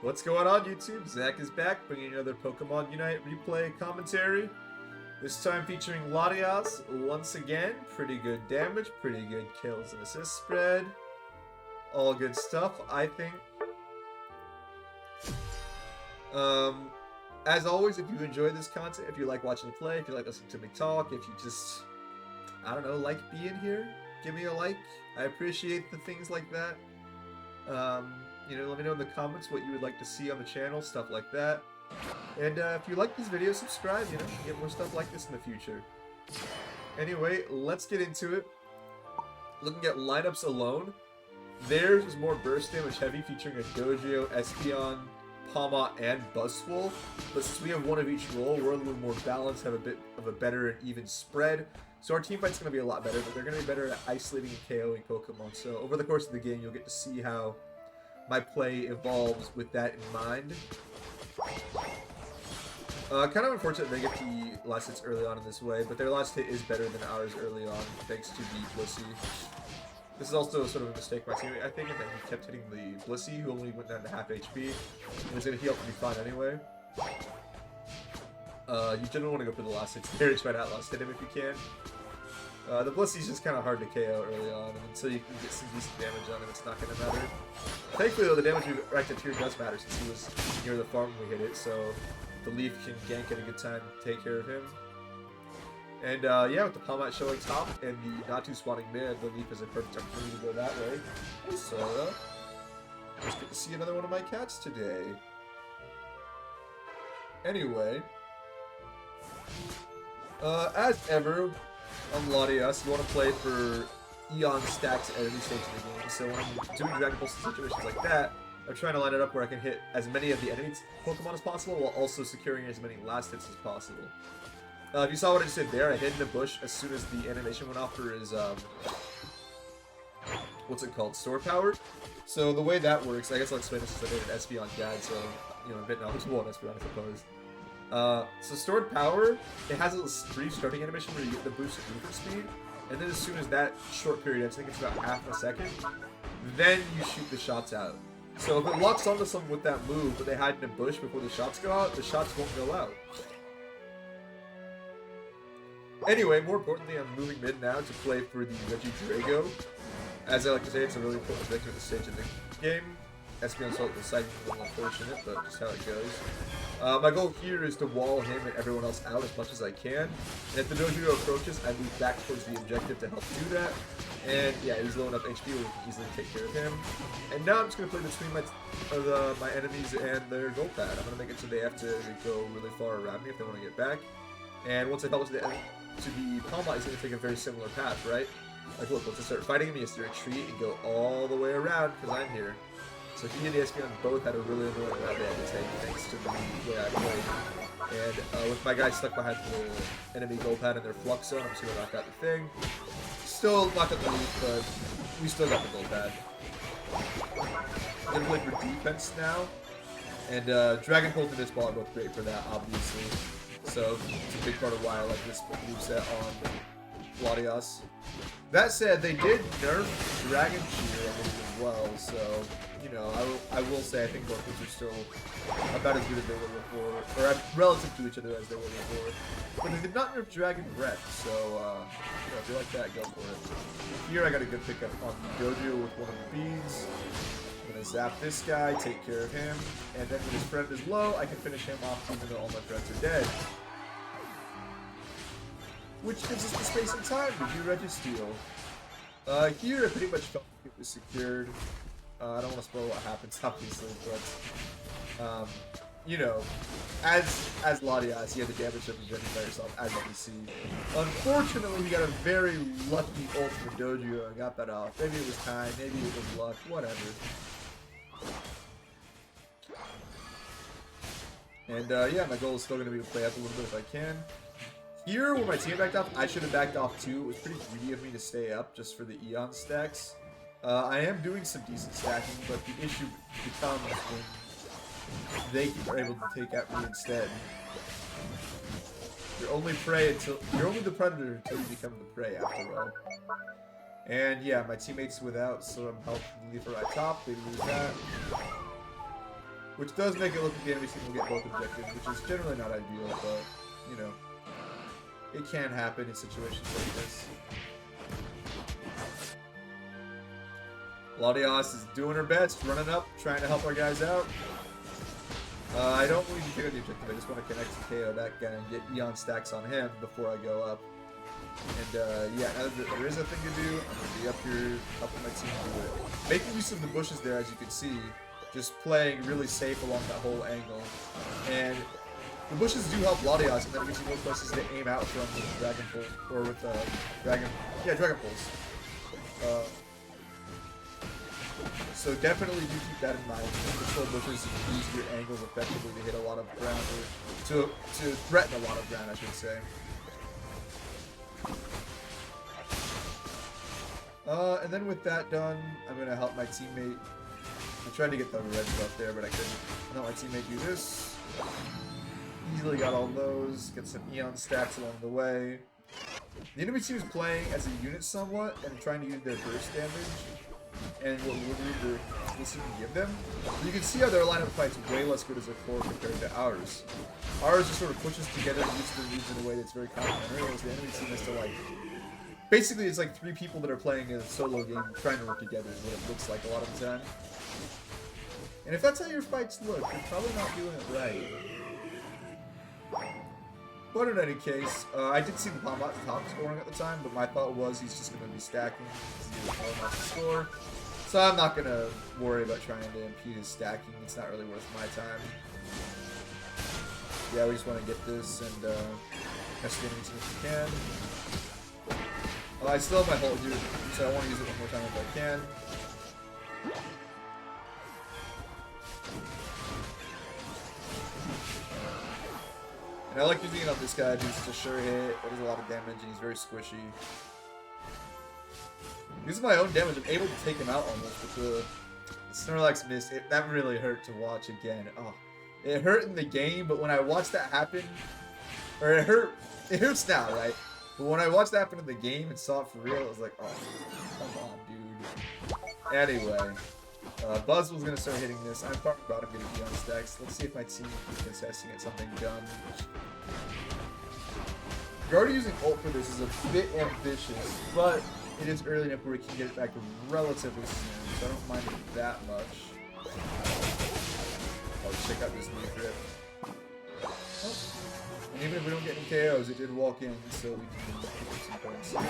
What's going on, YouTube? Zach is back, bringing another Pokemon Unite replay commentary. This time featuring Latias once again. Pretty good damage, pretty good kills and assist spread. All good stuff, I think. As always, if you enjoy this content, if you like watching me play, if you like listening to me talk, if you just, I don't know, like being here, give me a like. I appreciate the things like that. You know, let me know in the comments what you would like to see on the channel, stuff like that. And if you like these videos, subscribe, you know, get more stuff like this in the future. Anyway, let's get into it. Looking at lineups alone, theirs is more burst damage heavy, featuring a Dodrio, Espeon, Palma, and Buzzwole. But since we have one of each role, we're a little more balanced, have a bit of a better and even spread. So our team fight's going to be a lot better, but they're going to be better at isolating and KOing Pokemon. So over the course of the game, you'll get to see how my play evolves with that in mind. Kind of unfortunate they get the last hits early on in this way, but their last hit is better than ours early on, thanks to the Blissey. This is also sort of a mistake by my teammate, I think, and then he kept hitting the Blissey, who only went down to half HP, and was going to heal pretty fine anyway. You generally want to go for the last hits there to try to outlast hit him if you can. The Blissey's just kind of hard to KO early on, and until you can get some decent damage on him, it's not going to matter. Thankfully, though, the damage we racked up here does matter since he was near the farm when we hit it, so the Leaf can gank at a good time to take care of him. And yeah, with the Palmat showing top and the not too spawning mid, the Leaf is a perfect opportunity to go that way. So, just get to see another one of my cats today. Anyway, as ever, on Latias, you want to play for Eon stacks at any stage of the game. So when I'm doing Dragon Pulse situations like that, I'm trying to line it up where I can hit as many of the enemy Pokemon as possible while also securing as many last hits as possible. If you saw what I just did there, I hid in a bush as soon as the animation went off for his, what's it called, Sword Power. So the way that works, I guess I'll explain this since I made an Espeon guide, so, you know, a bit knowledgeable on Espeon, I suppose. So Stored Power, it has a brief starting animation where you get the boosted movement speed, and then as soon as that short period ends, I think it's about half a second, then you shoot the shots out. So if it locks onto someone with that move, but they hide in a bush before the shots go out, the shots won't go out. Anyway, more importantly, I'm moving mid now to play for the Regidrago. As I like to say, it's a really important objective at this stage of the game. Espeon's fault was slightly a little unfortunate, but just how it goes. My goal here is to wall him and everyone else out as much as I can. And if the Dodrio approaches, I move back towards the objective to help do that. And yeah, he's low enough HP where we can easily take care of him. And now I'm just going to play between my enemies and their goal pad. I'm going to make it so they have to go really far around me if they want to get back. And once I double to the Palma, he's going to take a very similar path, right? Like, look, once I start fighting him, he has to retreat and go all the way around because I'm here. So he and the Espeon both had a really annoying round to take thanks to the way I played. And with my guy stuck behind the enemy goal pad in their flux zone, I'm just going to knock out the thing. Still knock out the Leaf, but we still got the goal pad. I'm going to play for defense now. And Dragon Bolt and this ball are both great for that, obviously. So it's a big part of why I like this moveset on Latias. That said, they did nerf Dragon Cheer as well, so, you know, I will say I think both moves are still about as good as they were before, or relative to each other as they were before. But they did not nerf Dragon Breath, so, you know, if you like that, go for it. Here I got a good pickup on the Dodrio with one of the beads. I'm gonna zap this guy, take care of him, and then when his friend is low, I can finish him off even though all my friends are dead. Which gives us the space and time to do Registeel. Here I pretty much felt like it was secured. I don't want to spoil what happens, obviously, but you know, as Latias, you have the damage of rejecting by yourself, as you can see. Unfortunately, we got a very lucky ult from Dodrio and got that off. Maybe it was time, maybe it was luck, whatever. And yeah, my goal is still going to be to play up a little bit if I can. Here, when my team backed off, I should have backed off too. It was pretty greedy of me to stay up just for the Eon stacks. I am doing some decent stacking, but the issue becomes when they are able to take out me instead. You're only the predator until you become the prey after all. And yeah, my teammates without, so I'm helping the Leaf right top. They lose that. which does make it look like the enemy team will get both objectives, which is generally not ideal, but, you know, it can happen in situations like this. Latias is doing her best, running up, trying to help our guys out. I don't really pick up the objective, I just want to connect to KO that guy and get Eon stacks on him before I go up. And yeah, now that there is a thing to do, I'm going to be up here helping my team do it. Making use of the bushes there, as you can see, just playing really safe along that whole angle. And the bushes do help Latias, and then it gives you more places to aim out from with Dragon Pulse, or with Dragon Pulse. So definitely do keep that in mind. Control bushes use your angles effectively to hit a lot of ground, or to threaten a lot of ground, I should say. And then with that done, I'm gonna help my teammate. I tried to get the red buff there, but I couldn't. I'll help my teammate do this. Easily got all those. Get some Eon stacks along the way. The enemy team is playing as a unit somewhat and trying to use their burst damage and what Woodroom they're listening to give them. You can see how their line of fight's way less good as a core compared to ours. Ours just sort of pushes together and uses their moves in a way that's very complementary, whereas the enemy team has to, like, basically it's like 3 people that are playing a solo game trying to work together is what it looks like a lot of the time. And if that's how your fights look, you're probably not doing it right. But in any case, I did see the Pombat top scoring at the time, but my thought was he's just going to be stacking because he was well enough to score. So I'm not going to worry about trying to impede his stacking. It's not really worth my time. Yeah, we just want to get this and mess the enemies if we can. I still have my hold here, so I want to use it one more time if I can. And I like using it on this guy because it's a sure hit, it does a lot of damage, and he's very squishy. Using my own damage, I'm able to take him out almost with the Snorlax miss. That really hurt to watch again. Oh, it hurt in the game, but when I watched that happen, or it hurts now, right? But when I watched that happen in the game and saw it for real, I was like, oh, come on, dude. Anyway, Buzz was going to start hitting this. I'm talking about him getting Eon stacks. Let's see if my team is contesting at something dumb. Already using ult for this is a bit ambitious, but it is early enough where we can get it back relatively soon, so I don't mind it that much. I'll check out this new grip. Oh. And even if we don't get any KOs, it did walk in, so we can get some points. And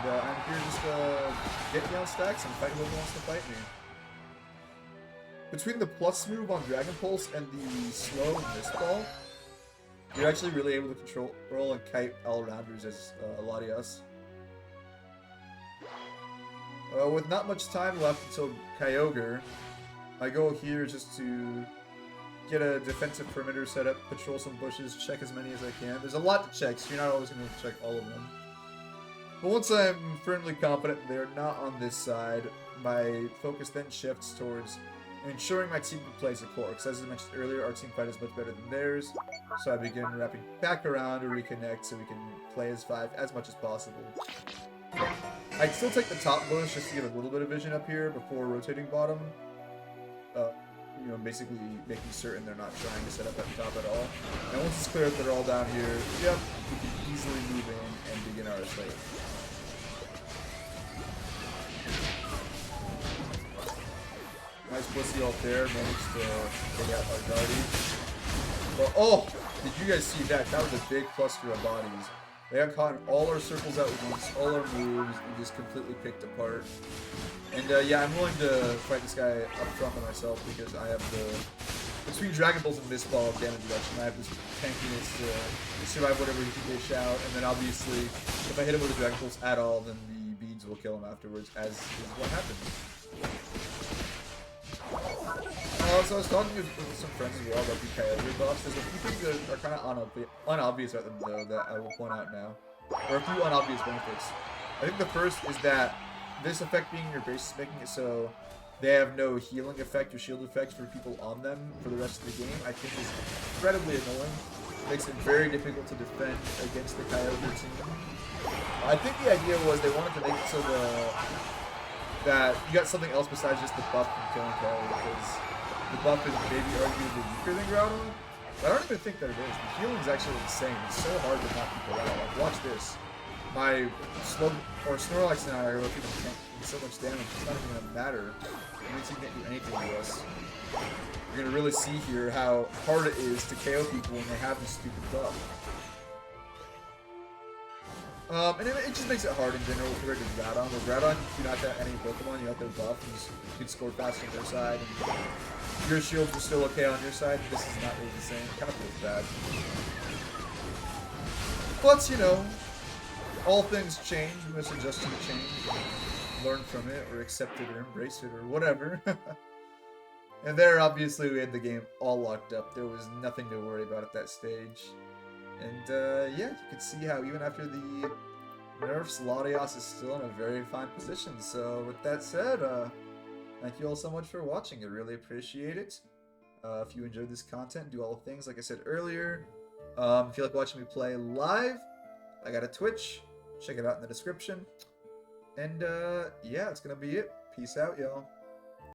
I'm here just to get Eon stacks and fight whoever wants to fight me. Between the plus move on Dragon Pulse and the slow mist ball, you're actually really able to control and kite all-rounders as Latias. With not much time left until Kyogre, I go here just to get a defensive perimeter set up, patrol some bushes, check as many as I can. There's a lot to check, so you're not always going to check all of them. But once I'm firmly confident they're not on this side, my focus then shifts towards ensuring my team plays a core. Because as I mentioned earlier, our team fight is much better than theirs. So I begin wrapping back around to reconnect so we can play as 5 as much as possible. I'd still take the top bush just to get a little bit of vision up here before rotating bottom. You know, basically making certain they're not trying to set up at the top at all. And once it's clear that they're all down here, yep, we can easily move in and begin our assault. Nice pussy ult there, managed to take out our Guardy. But oh, did you guys see that? That was a big cluster of bodies. They got caught in all our circles at once, all our moves, and just completely picked apart. And yeah, I'm willing to fight this guy up front by myself because I have the, between Dragon Balls and Mist Ball damage reduction, I have this tankiness to survive whatever he can dish out. And then obviously, if I hit him with the Dragon Balls at all, then the beads will kill him afterwards, as is what happens. So I was talking with some friends as well about the Kyogre buffs. There's a few things that are kind of unobvious about them though that I will point out now. Or a few unobvious benefits. I think the first is that this effect being your base is making it so they have no healing effect or shield effects for people on them for the rest of the game. I think is incredibly annoying. It makes it very difficult to defend against the Kyogre team. I think the idea was they wanted to make it so that you got something else besides just the buff from killing Kyogre, because the buff is maybe arguably weaker than Groudon. But I don't even think that it is. The healing is actually insane. It's so hard to knock people out. Like, watch this. My Snorlax and I are looking at taking so much damage, it's not even going to matter. It means he can't do anything to us. You're going to really see here how hard it is to KO people when they have this stupid buff. And it just makes it hard in general compared to Groudon. With Groudon, you do not have any Pokemon, you have their buff, and you can score faster on their side. And your shields are still okay on your side. This is not really the same. It kind of feels bad. But, you know, all things change. We must adjust to the change, and learn from it, or accept it, or embrace it, or whatever. And there, obviously, we had the game all locked up. There was nothing to worry about at that stage. And, yeah, you can see how even after the nerfs, Latias is still in a very fine position. So, with that said, thank you all so much for watching. I really appreciate it. If you enjoyed this content, do all the things like I said earlier. If you like watching me play live, I got a Twitch. Check it out in the description. And, yeah, that's gonna be it. Peace out, y'all.